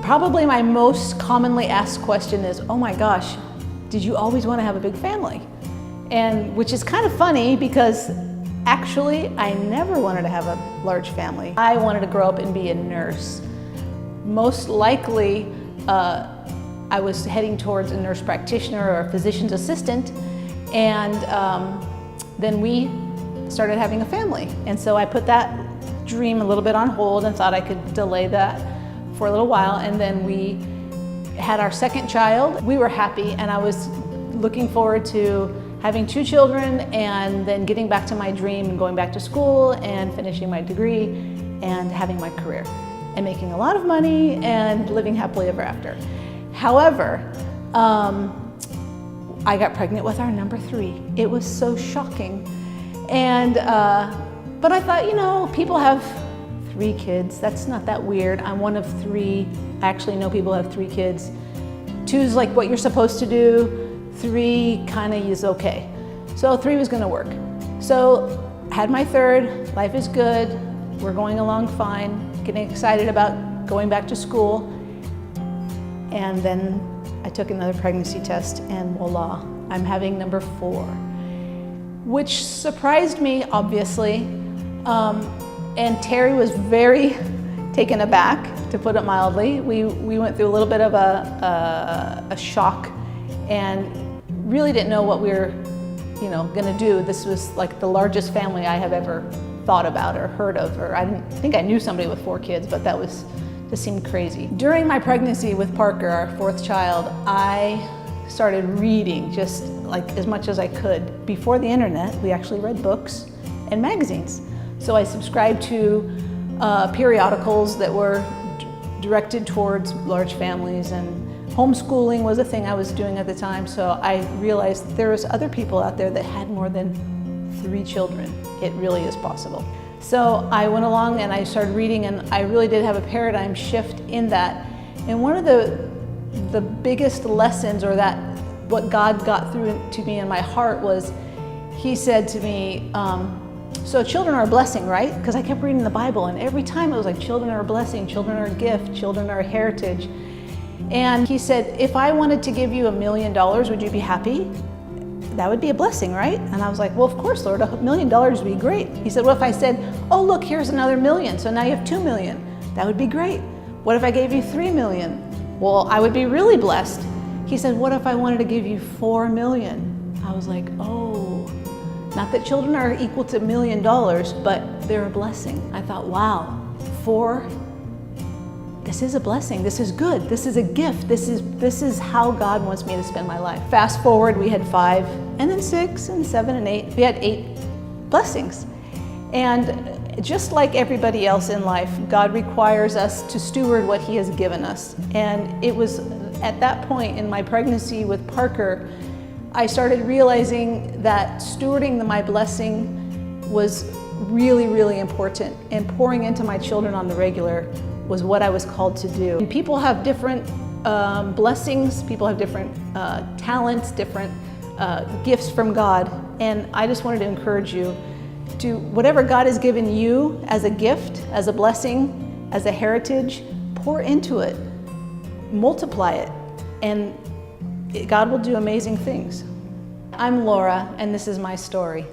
Probably my most commonly asked question is, oh my gosh, did you always want to have a big family? And which is kind of funny because actually I never wanted to have a large family. I wanted to grow up and be a nurse. Most likely I was heading towards a nurse practitioner or a physician's assistant, and then we started having a family. And so I put that dream a little bit on hold and thought I could delay that for a little while, and then we had our second child. We were happy, and I was looking forward to having 2 children and then getting back to my dream and going back to school and finishing my degree and having my career and making a lot of money and living happily ever after. However, I got pregnant with our number 3. It was so shocking. And, but I thought, you know, people have 3 kids. That's not that weird. I'm one of 3. I actually know people who have 3 kids. 2 is like what you're supposed to do. 3 kind of is okay. So 3 was going to work. So I had my 3rd. Life is good. We're going along fine. Getting excited about going back to school. And then I took another pregnancy test, and voila, I'm having number 4, which surprised me, obviously. And Terry was very taken aback, to put it mildly. We went through a little bit of a shock and really didn't know what we were, you know, gonna do. This was like the largest family I have ever thought about or heard of, or I didn't think I knew somebody with 4 kids, but that just seemed crazy. During my pregnancy with Parker, our 4th child, I started reading just like as much as I could. Before the internet, we actually read books and magazines. So I subscribed to periodicals that were directed towards large families, and homeschooling was a thing I was doing at the time. So I realized that there was other people out there that had more than 3 children. It really is possible. So I went along and I started reading, and I really did have a paradigm shift in that. And one of the biggest lessons, or that what God got through to me in my heart, was He said to me, so children are a blessing, right? Because I kept reading the Bible, and every time it was like, children are a blessing, children are a gift, children are a heritage. And He said, if I wanted to give you $1 million, would you be happy? That would be a blessing, right? And I was like, well, of course, Lord, $1 million would be great. He said, what if I said, oh, look, here's another $1 million, so now you have $2 million. That would be great. What if I gave you $3 million? Well, I would be really blessed. He said, what if I wanted to give you $4 million? I was like, oh, not that children are equal to $1 million, but they're a blessing. I thought, wow, 4, this is a blessing. This is good. This is a gift. This is how God wants me to spend my life. Fast forward, we had 5, and then 6, and 7, and 8. We had 8 blessings. And just like everybody else in life, God requires us to steward what He has given us. And it was at that point in my pregnancy with Parker, I started realizing that stewarding my blessing was really, really important, and pouring into my children on the regular was what I was called to do. And people have different blessings, people have different talents, different gifts from God, and I just wanted to encourage you to, whatever God has given you as a gift, as a blessing, as a heritage, pour into it, multiply it, and God will do amazing things. I'm Lora, and this is my story.